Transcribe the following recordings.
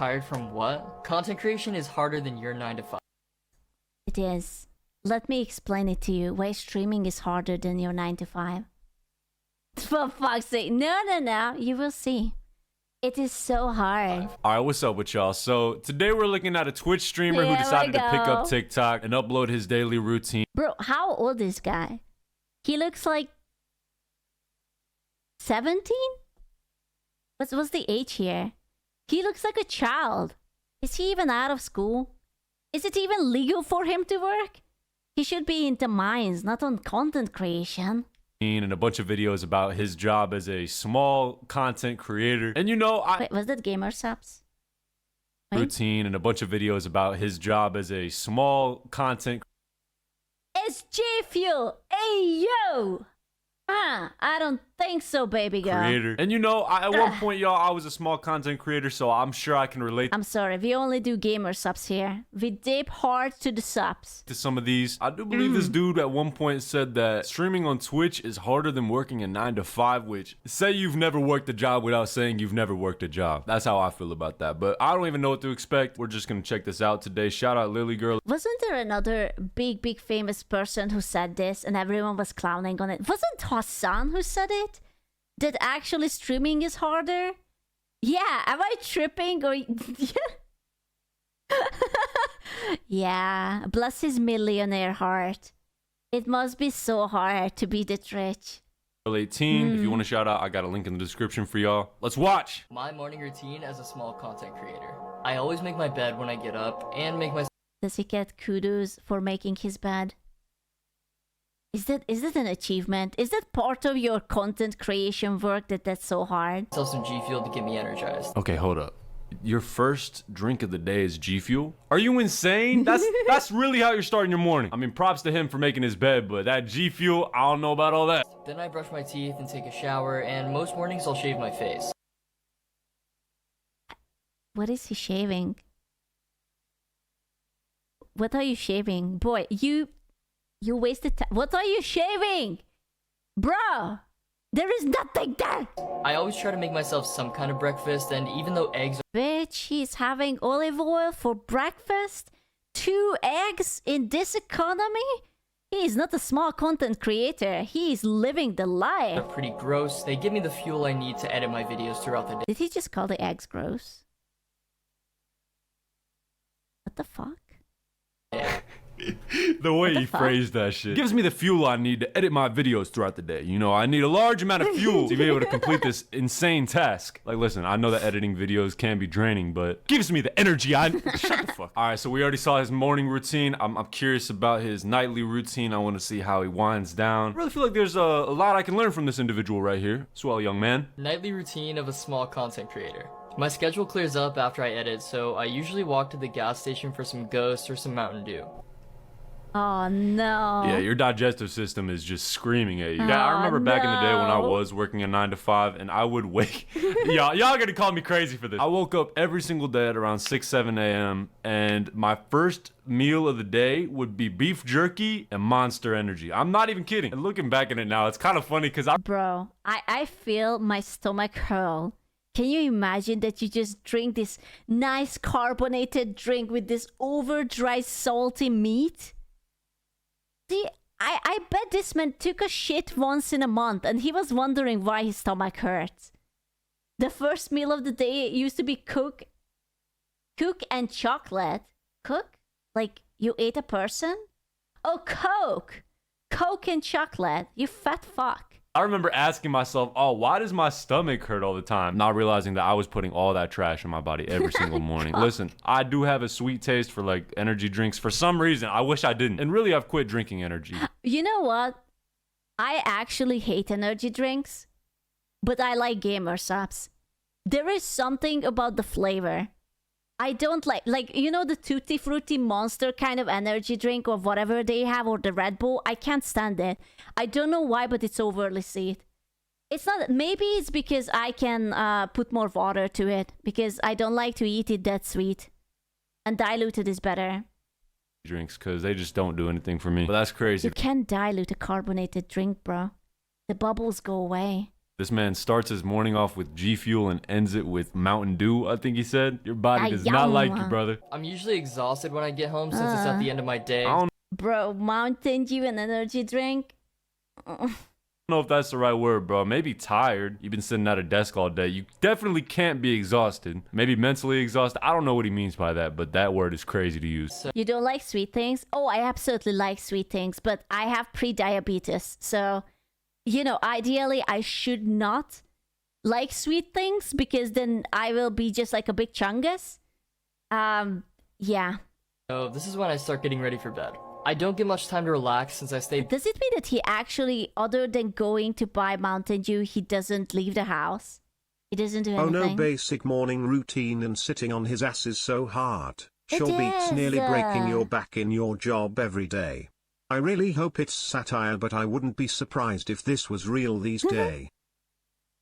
tired from what? Content creation is harder than your 9 to 5. It is. Let me explain it to you why streaming is harder than your 9 to 5. For fuck's sake. No. You will see. It is so hard. All right, what's up with y'all? So today we're looking at a Twitch streamer who Here decided we to pick up go. TikTok and upload his daily routine. Bro, how old is this guy? He looks like 17? What's the age here? He looks like a child. Is he even out of school? Is it even legal for him to work? He should be into mines, not on content creation. And a bunch of videos about his job as a small content creator. And you know, Wait, was that Gamer Subs? routine and a bunch of videos about his job as a small content It's G Fuel! Hey yo! I don't think so, baby girl. creator. And you know, at one point, y'all, I was a small content creator, so I'm sure I can relate I'm sorry, we only do Gamer Subs here. We dip hard to the subs. to some of these. I do believe this dude at one point said that streaming on Twitch is harder than working a 9 to 5, which say you've never worked a job without saying you've never worked a job. That's how I feel about that. But I don't even know what to expect. We're just gonna check this out today. Shout out Lily Girl. Wasn't there another big famous person who said this and everyone was clowning on it? Wasn't Hassan who said it? That actually streaming is harder? Yeah, am I tripping or... Yeah, bless his millionaire heart. It must be so hard to be that rich. 18. If you want to shout out, I got a link in the description for y'all. Let's watch. My morning routine as a small content creator. I always make my bed when I get up and make myself Does he get kudos for making his bed? Is that an achievement? Is that part of your content creation work that's so hard? some G Fuel to get me energized. Okay, hold up. Your first drink of the day is G Fuel? Are you insane? That's really how you're starting your morning. I mean, props to him for making his bed, but that G Fuel, I don't know about all that. Then I brush my teeth and take a shower, and most mornings I'll shave my face. What is he shaving? What are you shaving? Boy, you wasted time. What are you shaving? Bro, there is nothing there. I always try to make myself some kind of breakfast, and even though eggs Bitch, he's having olive oil for breakfast? 2 eggs in this economy? He is not a small content creator. He is living the life. are pretty gross, they give me the fuel I need to edit my videos throughout the day. Did he just call the eggs gross? What the fuck? The way he fuck? phrased that shit gives me the fuel I need to edit my videos throughout the day. You know, I need a large amount of fuel to be able to complete this insane task. Like, listen, I know that editing videos can be draining, but gives me the energy I shut the fuck. All right, so we already saw his morning routine. I'm curious about his nightly routine. I want to see how he winds down. I really feel like there's a lot I can learn from this individual right here. Swell, young man. Nightly routine of a small content creator. My schedule clears up after I edit, so I usually walk to the gas station for some Ghost or some Mountain Dew. Oh no. Yeah, your digestive system is just screaming at you. Yeah, I remember back in the day when I no. was working a 9 to 5 and I would wake... y'all gonna call me crazy for this. I woke up every single day at around 6, 7 a.m. and my first meal of the day would be beef jerky and Monster Energy. I'm not even kidding. And looking back at it now, it's kind of funny because Bro, I feel my stomach hurl. Can you imagine that you just drink this nice carbonated drink with this over dry salty meat? See, I bet this man took a shit once in a month and he was wondering why his stomach hurts. The first meal of the day used to be cook and chocolate. Cook? Like you ate a person? Oh, Coke and chocolate. You fat fuck. I remember asking myself, oh, why does my stomach hurt all the time? Not realizing that I was putting all that trash in my body every single morning. Listen, I do have a sweet taste for like energy drinks. For some reason, I wish I didn't. And really, I've quit drinking energy. You know what? I actually hate energy drinks, but I like Gamer Subs. There is something about the flavor. I don't like, you know, the Tutti Frutti Monster kind of energy drink or whatever they have, or the Red Bull. I can't stand it. I don't know why, but it's overly sweet. It's not, maybe it's because I can put more water to it, because I don't like to eat it that sweet. And diluted is better. Drinks, because they just don't do anything for me. But that's crazy. You can't dilute a carbonated drink, bro. The bubbles go away. This man starts his morning off with G Fuel and ends it with Mountain Dew, I think he said. Your body does not like you, brother. I'm usually exhausted when I get home since it's at the end of my day. I don't Bro, Mountain Dew and energy drink? know if that's the right word, bro. Maybe tired. You've been sitting at a desk all day. You definitely can't be exhausted. Maybe mentally exhausted. I don't know what he means by that, but that word is crazy to use. You don't like sweet things? Oh, I absolutely like sweet things, but I have pre-diabetes. So, you know, ideally I should not like sweet things because then I will be just like a big chungus. Yeah. So this is when I start getting ready for bed. I don't get much time to relax since I stay. Does it mean that he actually, other than going to buy Mountain Dew, he doesn't leave the house? He doesn't do anything? Oh no, basic morning routine and sitting on his ass is so hard. Sure beats nearly breaking your back in your job every day. I really hope it's satire, but I wouldn't be surprised if this was real these days.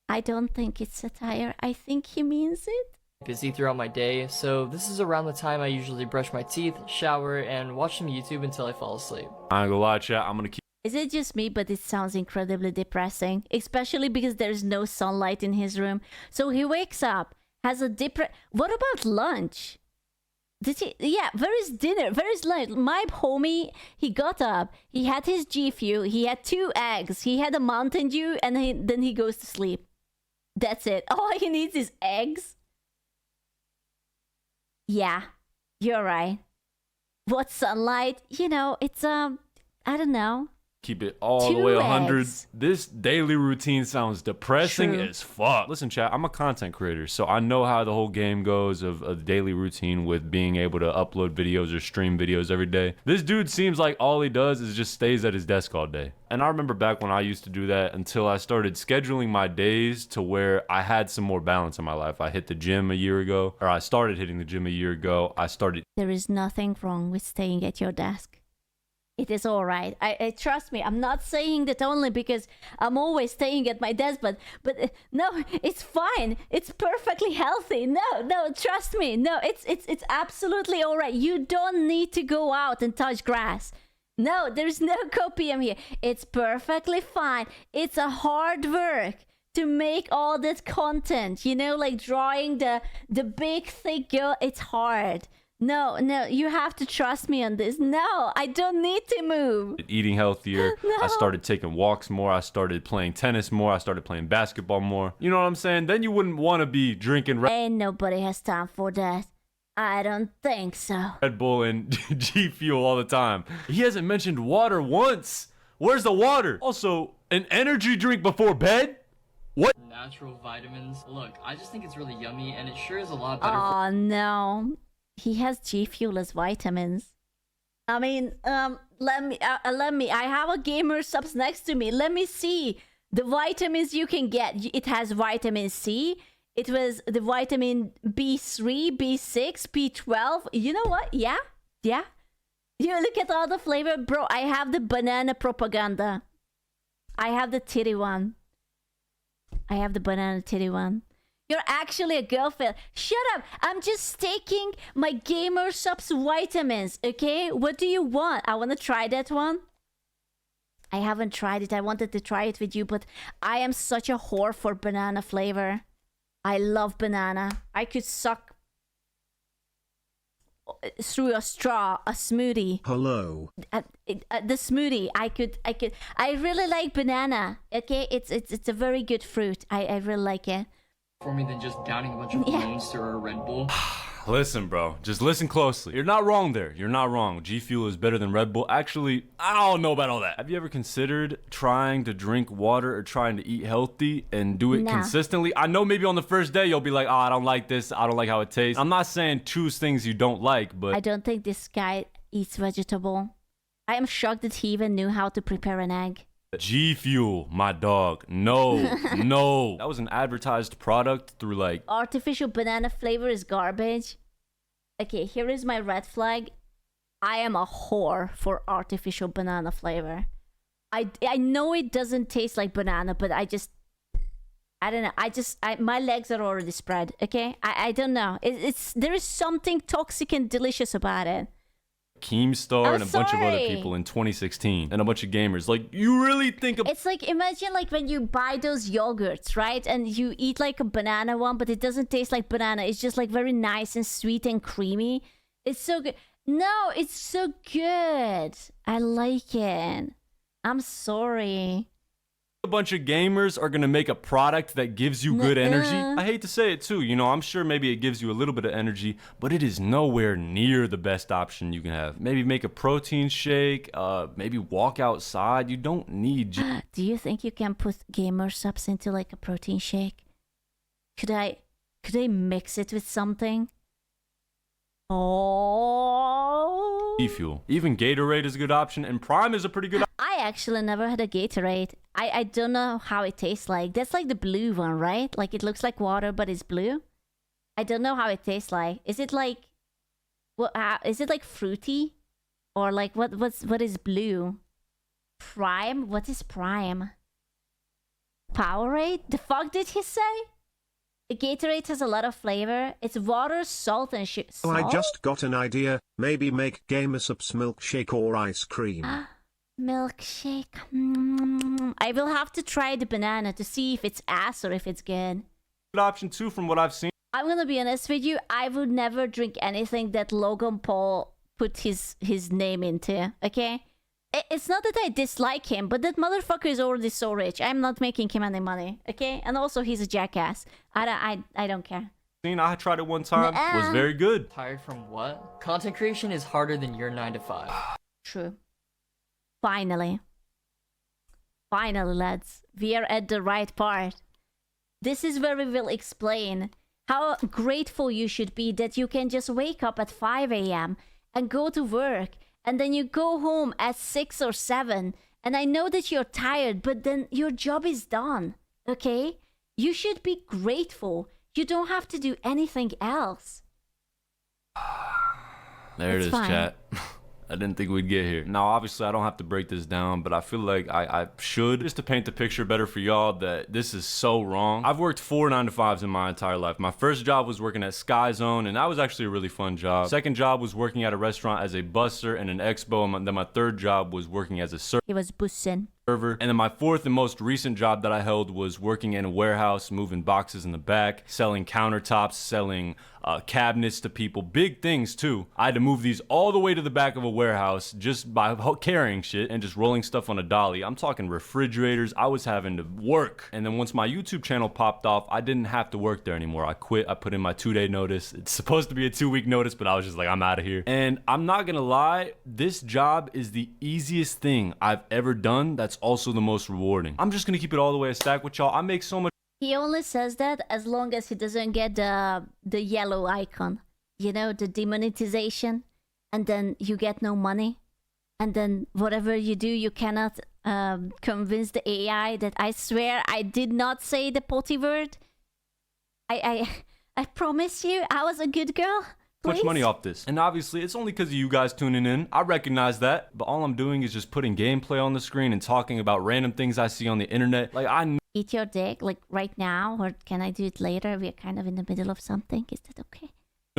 I don't think it's satire. I think he means it. Busy throughout my day, so this is around the time I usually brush my teeth, shower, and watch some YouTube until I fall asleep. I ain't gonna lie, chat. I'm gonna keep. Is it just me, but it sounds incredibly depressing, especially because there's no sunlight in his room. So he wakes up, has a What about lunch? Did he? Yeah, where is dinner? Where is lunch? My homie, he got up, he had his G Fuel, he had 2 eggs, he had a Mountain Dew, and then he goes to sleep. That's it. All he needs is eggs. Yeah, you're right. What sunlight? You know, it's I don't know. Keep it all the way 100. eggs. This daily routine sounds depressing True. as fuck. Listen, chat, I'm a content creator, so I know how the whole game goes of daily routine with being able to upload videos or stream videos every day. This dude seems like all he does is just stays at his desk all day. And I remember back when I used to do that until I started scheduling my days to where I had some more balance in my life. I hit the gym a year ago, or I started hitting the gym a year ago. There is nothing wrong with staying at your desk. It is all right. I trust me. I'm not saying that only because I'm always staying at my desk, but no, it's fine. It's perfectly healthy. No, trust me. No, it's absolutely all right. You don't need to go out and touch grass. No, there's no copium here. It's perfectly fine. It's a hard work to make all that content. You know, like drawing the big thick girl. It's hard. No, you have to trust me on this. No, I don't need to move. Eating healthier. No. I started taking walks more. I started playing tennis more. I started playing basketball more. You know what I'm saying? Then you wouldn't want to be drinking Ain't nobody has time for that. I don't think so. Red Bull and G Fuel all the time. He hasn't mentioned water once. Where's the water? Also, an energy drink before bed? What? Natural vitamins. Look, I just think it's really yummy, and it sure is a lot better. Oh no. He has G Fuel as vitamins. I mean, let me. I have a gamer subs next to me. Let me see the vitamins you can get. It has vitamin C. It was the vitamin B3, B6, B12. You know what? Yeah. You look at all the flavor, bro. I have the banana propaganda. I have the titty one. I have the banana titty one. You're actually a girlfriend. Shut up. I'm just taking my gamer subs vitamins, okay? What do you want? I want to try that one. I haven't tried it. I wanted to try it with you, but I am such a whore for banana flavor. I love banana. I could suck through a straw a smoothie. Hello. The smoothie. I really like banana, okay? It's a very good fruit. I really like it. For me than just downing a bunch of Monster or Red Bull. Listen, bro. Just listen closely. You're not wrong there. You're not wrong. G Fuel is better than Red Bull. Actually, I don't know about all that. Have you ever considered trying to drink water or trying to eat healthy and do it consistently? I know maybe on the first day you'll be like, oh, I don't like this. I don't like how it tastes. I'm not saying choose things you don't like, but... I don't think this guy eats vegetable. I am shocked that he even knew how to prepare an egg. G Fuel, my dog. No. That was an advertised product through like... Artificial banana flavor is garbage. Okay, here is my red flag. I am a whore for artificial banana flavor. I know it doesn't taste like banana, but I don't know. My legs are already spread, okay? I don't know. There is something toxic and delicious about it. Keemstar I'm and a bunch of other sorry. people in 2016 and a bunch of gamers. Like, you really think It's like, imagine like when you buy those yogurts, right? And you eat like a banana one, but it doesn't taste like banana. It's just like very nice and sweet and creamy. It's so good. No, it's so good. I like it. I'm sorry. a bunch of gamers are gonna make a product that gives you good energy? I hate to say it too, you know, I'm sure maybe it gives you a little bit of energy, but it is nowhere near the best option you can have. Maybe make a protein shake, maybe walk outside. You don't need Do you think you can put gamer subs into like a protein shake? Could I mix it with something? Oh. fuel. Even Gatorade is a good option, and Prime is a pretty good I actually never had a Gatorade. I don't know how it tastes like. That's like the blue one, right? Like it looks like water, but it's blue. I don't know how it tastes like. Is it like, what? Is it like fruity, or like what is blue? Prime? What is Prime? Powerade? The fuck did he say? Gatorade has a lot of flavor. It's water, salt, and sugar. Oh, I just got an idea. Maybe make Gamer Subs milkshake or ice cream. Milkshake. I will have to try the banana to see if it's ass or if it's good. option too from what I've seen. I'm gonna be honest with you. I would never drink anything that Logan Paul put his name into. Okay, it's not that I dislike him, but that motherfucker is already so rich. I'm not making him any money. Okay, and also he's a jackass. I don't care. I tried it one time. Was very good. Tired from what? Content creation is harder than your 9 to 5. True. Finally, lads, we are at the right part. This is where we will explain how grateful you should be that you can just wake up at 5 a.m. and go to work, and then you go home at 6 or 7. And I know that you're tired, but then your job is done, okay? You should be grateful. You don't have to do anything else. There it It's is, fine. chat. I didn't think we'd get here. Now, obviously, I don't have to break this down, but I feel like I should, just to paint the picture better for y'all, that this is so wrong. I've worked 4 9-to-5s in my entire life. My first job was working at Sky Zone, and that was actually a really fun job. Second job was working at a restaurant as a busser and an expo, and then my third job was working as a server. He was bussing. And then my fourth and most recent job that I held was working in a warehouse, moving boxes in the back, selling countertops, selling cabinets to people, big things too. I had to move these all the way to the back of a warehouse just by carrying shit and just rolling stuff on a dolly. I'm talking refrigerators. I was having to work. And then once my YouTube channel popped off, I didn't have to work there anymore. I quit. I put in my 2-day notice. It's supposed to be a 2-week notice, but I was just like, I'm out of here. And I'm not gonna lie, this job is the easiest thing I've ever done. That's also the most rewarding. I'm just gonna keep it all the way a stack with y'all. I make so much. He only says that as long as he doesn't get the yellow icon, you know, the demonetization, and then you get no money, and then whatever you do, you cannot convince the AI that I swear I did not say the potty word. I promise you, I was a good girl. Much Please? money off this. And obviously, it's only because of you guys tuning in. I recognize that. But all I'm doing is just putting gameplay on the screen and talking about random things I see on the internet. Like, I Eat your dick, like right now, or can I do it later? We're kind of in the middle of something. Is that okay?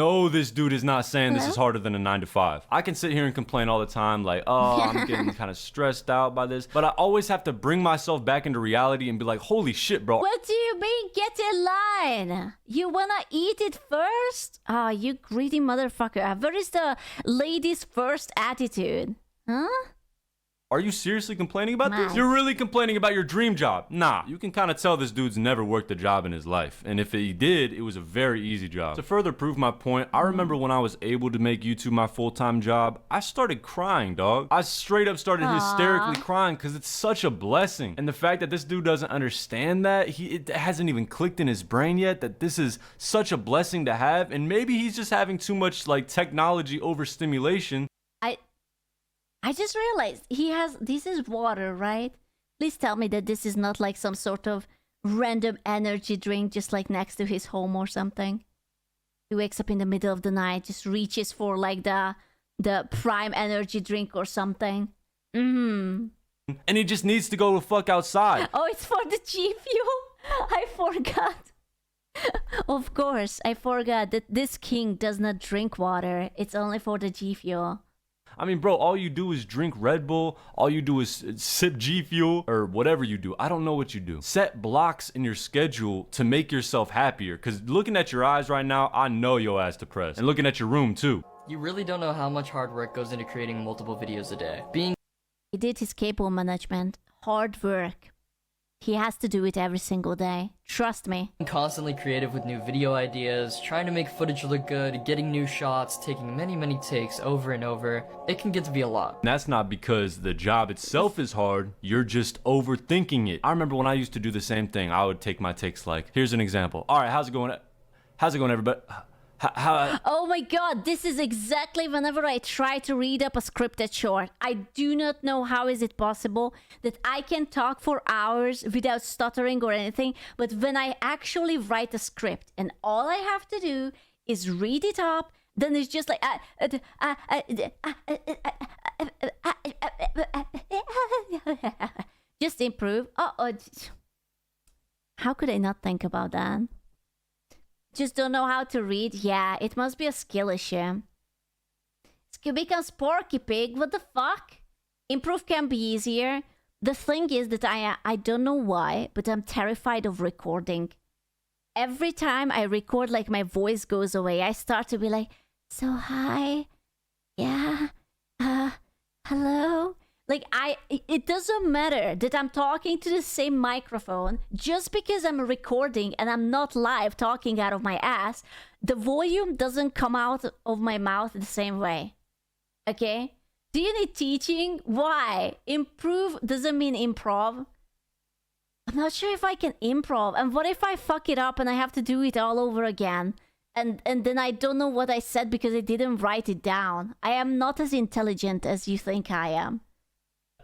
know this dude is not saying this Hello? is harder than a 9-to-5. I can sit here and complain all the time, like, oh, I'm getting kind of stressed out by this. But I always have to bring myself back into reality and be like, holy shit, bro. What do you mean, get in line? You wanna eat it first? Ah, you greedy motherfucker. Where is the ladies first attitude? Huh? Are you seriously complaining about this? Nah. You're really complaining about your dream job? Nah. You can kind of tell this dude's never worked a job in his life. And if he did, it was a very easy job. To further prove my point, I remember when I was able to make YouTube my full-time job, I started crying, dog. I straight up started hysterically crying because it's such a blessing. And the fact that this dude doesn't understand that, it hasn't even clicked in his brain yet that this is such a blessing to have. And maybe he's just having too much like technology overstimulation. I just realized this is water, right? Please tell me that this is not like some sort of random energy drink just like next to his home or something. He wakes up in the middle of the night, just reaches for like the prime energy drink or something. And he just needs to go the fuck outside. Oh, it's for the G Fuel? I forgot. Of course, I forgot that this king does not drink water. It's only for the G Fuel. I mean, bro, all you do is drink Red Bull. All you do is sip G Fuel or whatever you do. I don't know what you do. Set blocks in your schedule to make yourself happier. Because looking at your eyes right now, I know your ass depressed. And looking at your room too. You really don't know how much hard work goes into creating multiple videos a day. Being He did his cable management. Hard work. He has to do it every single day. Trust me. constantly creative with new video ideas, trying to make footage look good, getting new shots, taking many takes over and over, it can get to be a lot. And that's not because the job itself is hard, you're just overthinking it. I remember when I used to do the same thing, I would take my takes like, here's an example. All right, how's it going? How's it going, everybody? Oh my god, this is exactly whenever I try to read up a scripted short. I do not know how is it possible that I can talk for hours without stuttering or anything, but when I actually write a script and all I have to do is read it up, then it's just like just improve. How could I not think about that? Just don't know how to read? Yeah, it must be a skill issue. Skill becomes Porky Pig, what the fuck? Improve can be easier. The thing is that I don't know why, but I'm terrified of recording. Every time I record, like my voice goes away, I start to be like, so hi, yeah, hello? Like, it doesn't matter that I'm talking to the same microphone. Just because I'm recording and I'm not live talking out of my ass, the volume doesn't come out of my mouth the same way. Okay? Do you need teaching? Why? Improve doesn't mean improv. I'm not sure if I can improv. And what if I fuck it up and I have to do it all over again? And then I don't know what I said because I didn't write it down. I am not as intelligent as you think I am.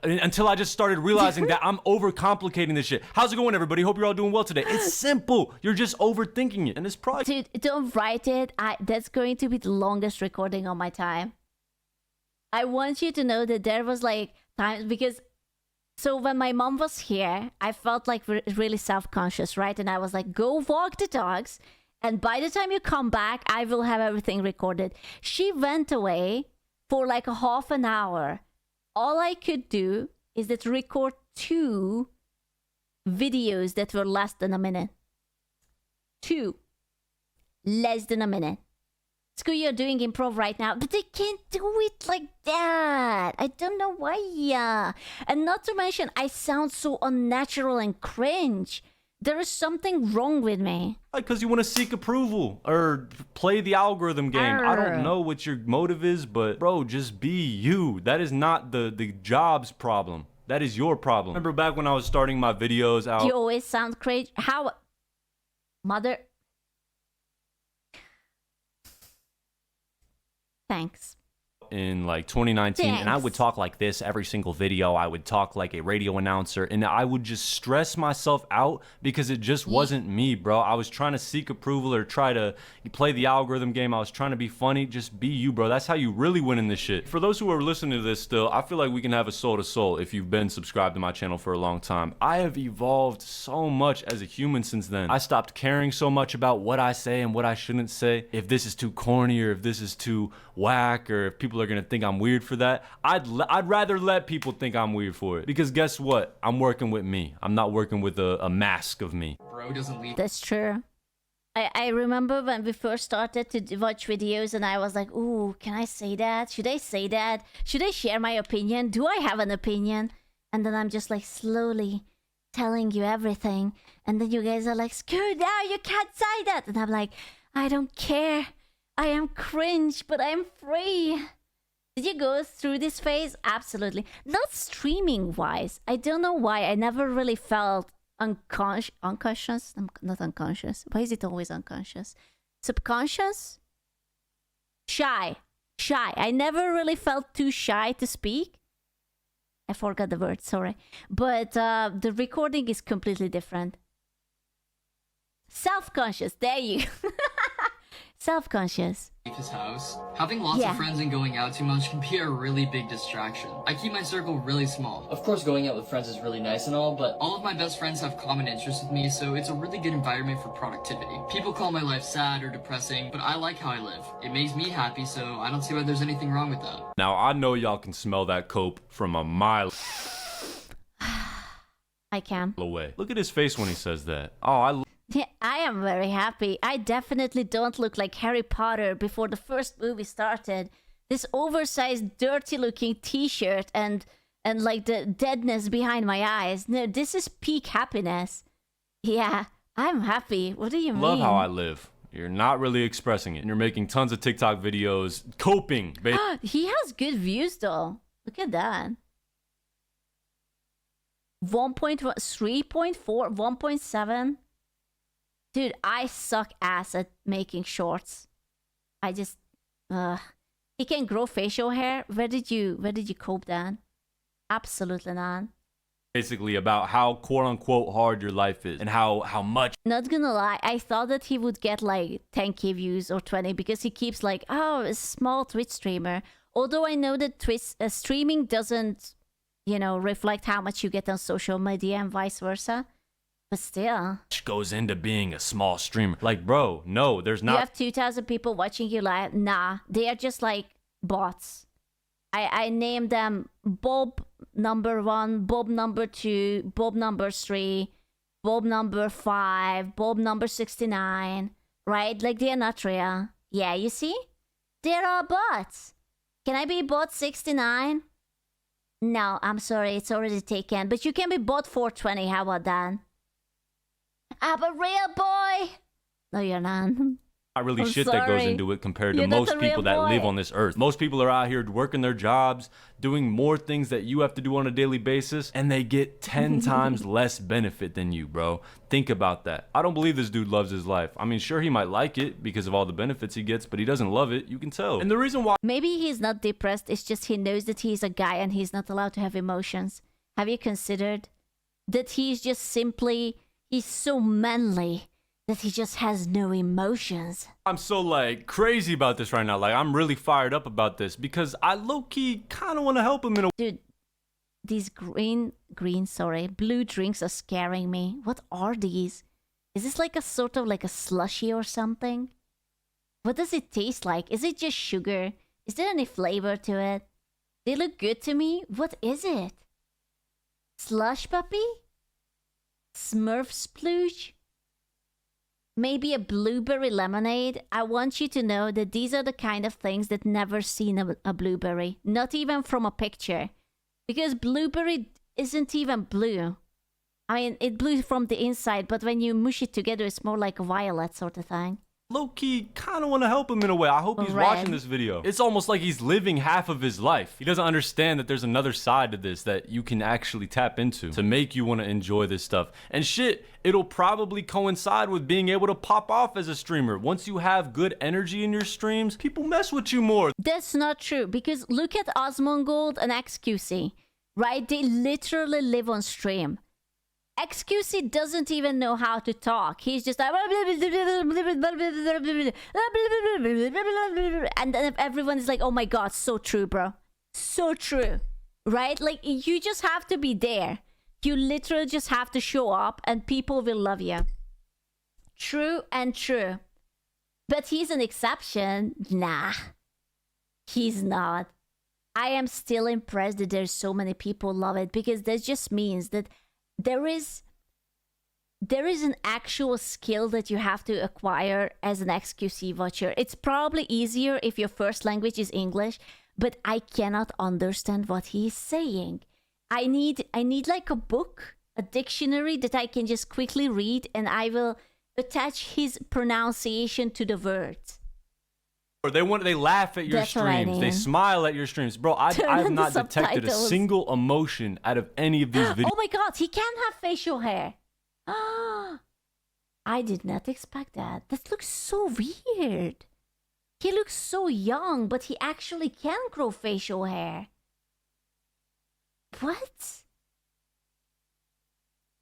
Until I just started realizing that I'm overcomplicating this shit. How's it going, everybody? Hope you're all doing well today. It's simple. You're just overthinking it. And it's probably... Dude, don't write it. That's going to be the longest recording on my time. I want you to know that there was like times because... So when my mom was here, I felt like really self-conscious, right? And I was like, go walk the dogs. And by the time you come back, I will have everything recorded. She went away for like a half an hour. All I could do is that record 2 videos that were less than a minute. 2. Less than a minute. Screw, you're doing improv right now, but they can't do it like that. I don't know why. And not to mention, I sound so unnatural and cringe. There is something wrong with me. Because you want to seek approval or play the algorithm game. I don't know what your motive is, but bro, just be you. That is not the job's problem. That is your problem. Remember back when I was starting my videos out? You always sound cringe. How? Mother. Thanks. In like 2019, Thanks. And I would talk like this every single video. I would talk like a radio announcer, and I would just stress myself out because it just wasn't me, bro. I was trying to seek approval or try to play the algorithm game. I was trying to be funny. Just be you, bro. That's how you really win in this shit. For those who are listening to this still, I feel like we can have a soul to soul if you've been subscribed to my channel for a long time. I have evolved so much as a human since then. I stopped caring so much about what I say and what I shouldn't say. If this is too corny or if this is too whack or if people are gonna think I'm weird for that, I'd rather let people think I'm weird for it. Because guess what? I'm working with me. I'm not working with a mask of me. Bro doesn't leave. That's true. I remember when we first started to watch videos and I was like, ooh, can I say that? Should I say that? Should I share my opinion? Do I have an opinion? And then I'm just like slowly telling you everything. And then you guys are like, screw now, you can't say that. And I'm like, I don't care. I am cringe, but I'm free. Did you go through this phase? Absolutely. Not streaming wise. I don't know why. I never really felt unconscious. I'm not unconscious. Why is it always unconscious? Subconscious? Shy. I never really felt too shy to speak. I forgot the word, sorry. But the recording is completely different. Self-conscious. There you go. self-conscious. his house. Having lots Yeah. of friends and going out too much can be a really big distraction. I keep my circle really small. Of course, going out with friends is really nice and all, but all of my best friends have common interests with me, so it's a really good environment for productivity. People call my life sad or depressing, but I like how I live. It makes me happy, so I don't see why there's anything wrong with that. Now, I know y'all can smell that cope from a mile I can. away. Look at his face when he says that. Oh, Yeah, I am very happy. I definitely don't look like Harry Potter before the first movie started. This oversized, dirty-looking T-shirt and like the deadness behind my eyes. No, this is peak happiness. Yeah, I'm happy. What do you mean? love how I live. You're not really expressing it. And you're making tons of TikTok videos coping. He has good views though. Look at that. 1.1, 3.4, 1.7. Dude, I suck ass at making shorts. I just, he can grow facial hair. Where did you cope that? Absolutely not. Basically about how quote-unquote hard your life is and how much Not gonna lie, I thought that he would get like 10k views or 20 because he keeps like, oh, a small Twitch streamer. Although I know that Twitch streaming doesn't, reflect how much you get on social media and vice versa. But still. goes into being a small streamer. Like, bro, no, there's not. You have 2,000 people watching you live. Nah, they are just like bots. I named them Bob number 1, Bob number 2, Bob number 3, Bob number 5, Bob number 69. Right? Like they are not real. Yeah, you see? There are bots. Can I be bot 69? No, I'm sorry, it's already taken. But you can be bot 420. How about that? I'm a real boy. No, you're not. Not really I'm shit that goes sorry. into it compared to You're not most a real people that live boy. on this earth. Most people are out here working their jobs, doing more things that you have to do on a daily basis, and they get 10 times less benefit than you, bro. Think about that. I don't believe this dude loves his life. I mean, sure, he might like it because of all the benefits he gets, but he doesn't love it. You can tell. And the reason why Maybe he's not depressed, it's just he knows that he's a guy and he's not allowed to have emotions. Have you considered that he's just simply, he's so manly that he just has no emotions? I'm so like crazy about this right now. Like, I'm really fired up about this because I low-key kind of want to help him in a Dude, these blue drinks are scaring me. What are these? Is this like a sort of like a slushy or something? What does it taste like? Is it just sugar? Is there any flavor to it? They look good to me. What is it? Slush puppy? Smurf splooge? Maybe a blueberry lemonade? I want you to know that these are the kind of things that never seen a blueberry. Not even from a picture. Because blueberry isn't even blue. I mean, it blue from the inside, but when you mush it together, it's more like a violet sort of thing. low-key kind of want to help him in a way. I hope he's Red. watching this video. It's almost like he's living half of his life. He doesn't understand that there's another side to this that you can actually tap into to make you want to enjoy this stuff. And shit, it'll probably coincide with being able to pop off as a streamer. Once you have good energy in your streams, people mess with you more. That's not true, because look at Osmongold and XQC, right? They literally live on stream. XQC doesn't even know how to talk. He's just like, and then everyone is like, oh my god, so true, bro. So true. Right? Like, you just have to be there. You literally just have to show up and people will love you. True and true. But he's an exception. Nah. He's not. I am still impressed that there's so many people love it, because that just means that there is an actual skill that you have to acquire as an XQC watcher. It's probably easier if your first language is English, but I cannot understand what he's saying. I need like a book, a dictionary that I can just quickly read, and I will attach his pronunciation to the words. Or they laugh at your That's what I streams. They mean. smile at your streams. Bro, I Turn have on the not detected a subtitles. single emotion out of any of these videos. Oh my god, he can have facial hair. I did not expect that. That looks so weird. He looks so young, but he actually can grow facial hair. What?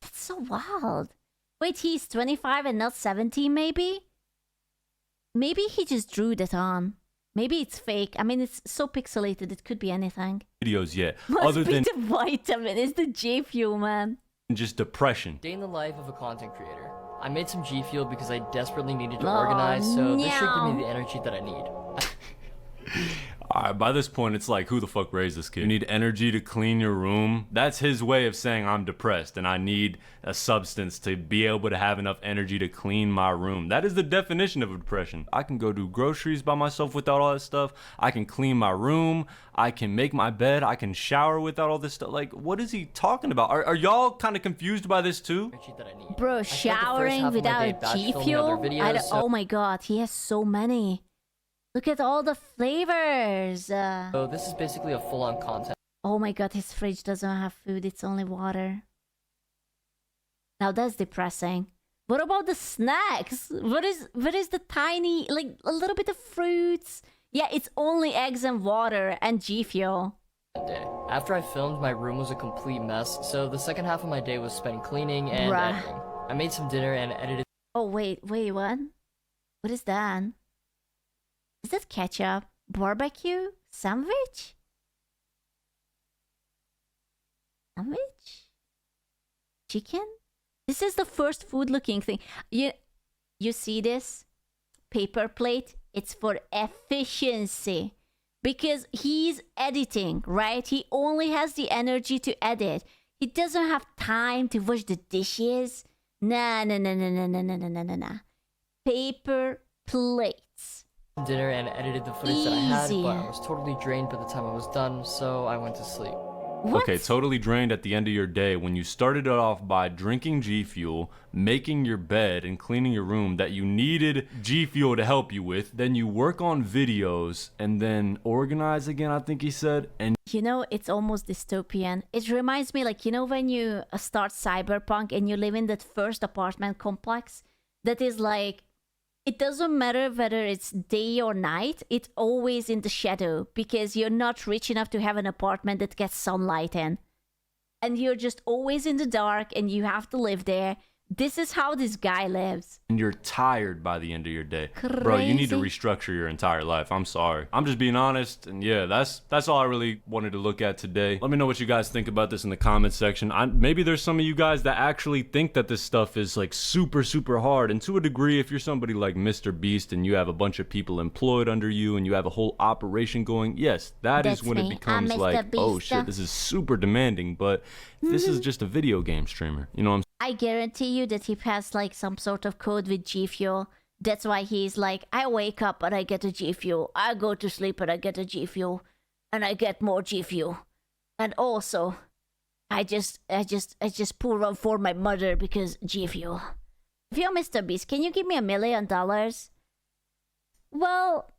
That's so wild. Wait, he's 25 and not 17 maybe? Maybe he just drew that on. Maybe it's fake. I mean, it's so pixelated, it could be anything. Videos yet, Must other be than the vitamin. It's the J Fuel, man. just depression. Day in the life of a content creator. I made some G Fuel because I desperately needed to organize, so this should give me the energy that I need. Alright, by this point, it's like, who the fuck raised this kid? You need energy to clean your room? That's his way of saying I'm depressed and I need a substance to be able to have enough energy to clean my room. That is the definition of depression. I can go do groceries by myself without all that stuff. I can clean my room. I can make my bed. I can shower without all this stuff. Like, what is he talking about? Are y'all kind of confused by this too? Bro, showering without G Fuel? Oh my god, he has so many. Look at all the flavors. So this is basically a full-on content. Oh my god, his fridge doesn't have food, it's only water. Now that's depressing. What about the snacks? What is the tiny, like a little bit of fruits? Yeah, it's only eggs and water and G Fuel. Day. After I filmed, my room was a complete mess, so the second half of my day was spent cleaning and editing. I made some dinner and edited. Oh wait, what? What is that? Is that ketchup? Barbecue? Sandwich? Sandwich? Chicken? This is the first food looking thing. You see this? Paper plate? It's for efficiency. Because he's editing, right? He only has the energy to edit. He doesn't have time to wash the dishes. Nah. Paper plates. Dinner and edited the footage that I had, but I was totally drained by the time I was done, so I went to sleep. What? Okay, totally drained at the end of your day when you started it off by drinking G Fuel, making your bed, and cleaning your room that you needed G Fuel to help you with. Then you work on videos and then organize again, I think he said. And you know, it's almost dystopian. It reminds me, like, you know, when you start Cyberpunk and you live in that first apartment complex that is like, it doesn't matter whether it's day or night, it's always in the shadow because you're not rich enough to have an apartment that gets sunlight in. And you're just always in the dark and you have to live there. This is how this guy lives. And you're tired by the end of your day. Crazy. Bro, you need to restructure your entire life. I'm sorry. I'm just being honest. And yeah, that's all I really wanted to look at today. Let me know what you guys think about this in the comments section. Maybe there's some of you guys that actually think that this stuff is like super, super hard. And to a degree, if you're somebody like Mr. Beast and you have a bunch of people employed under you and you have a whole operation going, yes, that's when it becomes like, oh shit, this is super demanding. But this is just a video game streamer. You know what I'm saying? I guarantee you that he has like some sort of code with G Fuel. That's why he's like, I wake up and I get a G Fuel. I go to sleep and I get a G Fuel. And I get more G Fuel. And also, I just pour one for my mother because G Fuel. If you're Mr. Beast, can you give me $1 million? Well,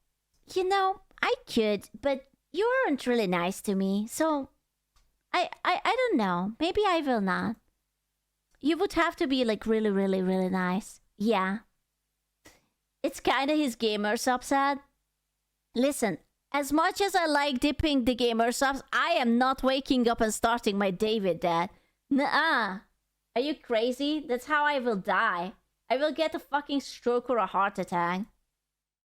you know, I could, but you aren't really nice to me. So, I don't know. Maybe I will not. You would have to be like really, really, really nice. Yeah. It's kind of his gamer subs ad. Listen, as much as I like dipping the gamer subs, I am not waking up and starting my day with that. Nuh-uh. Are you crazy? That's how I will die. I will get a fucking stroke or a heart attack.